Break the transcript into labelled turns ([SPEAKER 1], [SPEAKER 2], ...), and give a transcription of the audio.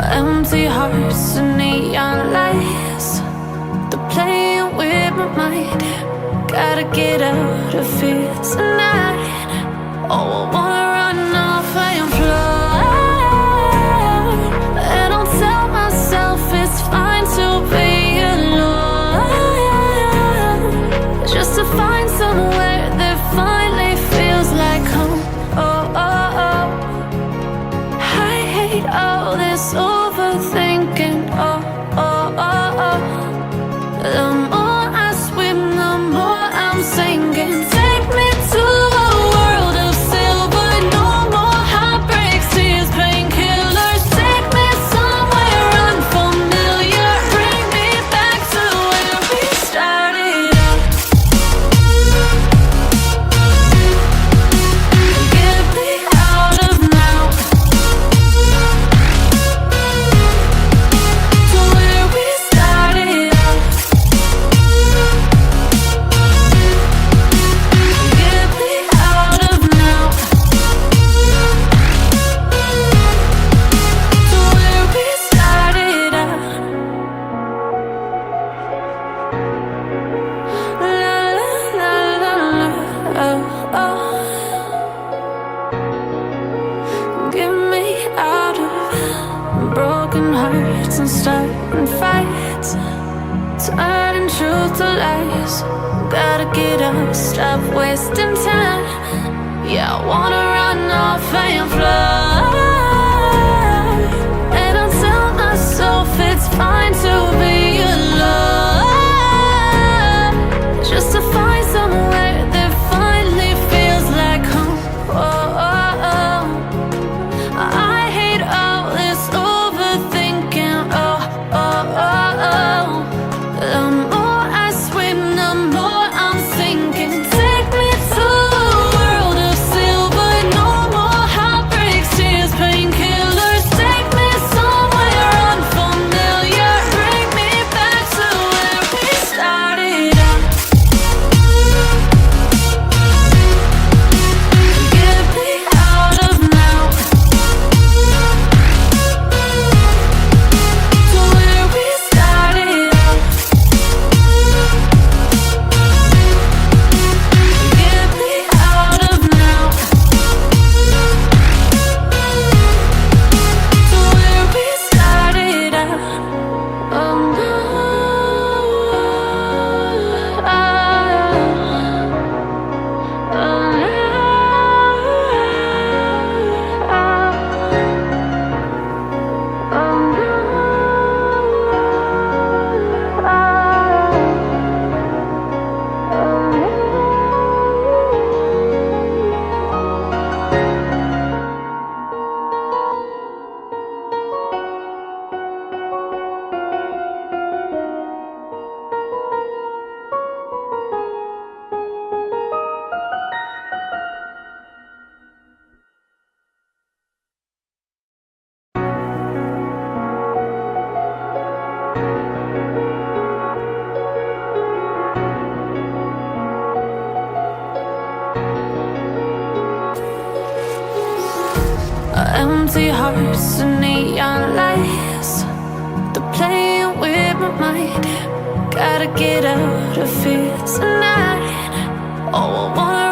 [SPEAKER 1] Empty hearts and neon lights, they're playing with my mind. Gotta get out of here tonight. Oh, I wanna run off and fly, and I'll tell myself it's fine to be alone, just to find somewhere that finally feels like home. Oh, oh, oh. I hate all this overthinking. Oh, oh, oh, oh. The more I swim, the more I'm sinking. Take me to a world of silver, no more heartbreaks, tears, painkillers. Take me somewhere unfamiliar, bring me back to where we started out. Get me out of now, to where we started out. Get me out of now, to where we started out. La la la la la, oh, oh. Get me out of broken hearts and starting fights, turning truth to lies. Gotta get up, stop wasting time. Yeah, I wanna run off and fly, and I'll tell myself it's fine to be alone, just to find somewhere that finally feels like home. Oh, oh, oh. I hate all this overthinking. Oh, oh, oh, oh. The more I swim, the more I'm sinking. Take me to a world of silver, no more heartbreaks, tears, painkillers. Take me somewhere unfamiliar, bring me back to where we started out. Get me out of now, to where we started out. Get me out of now, to where we started out. Oh no, oh empty hearts and neon lights, they're playing with my mind. Gotta get out of here tonight. Oh, I wanna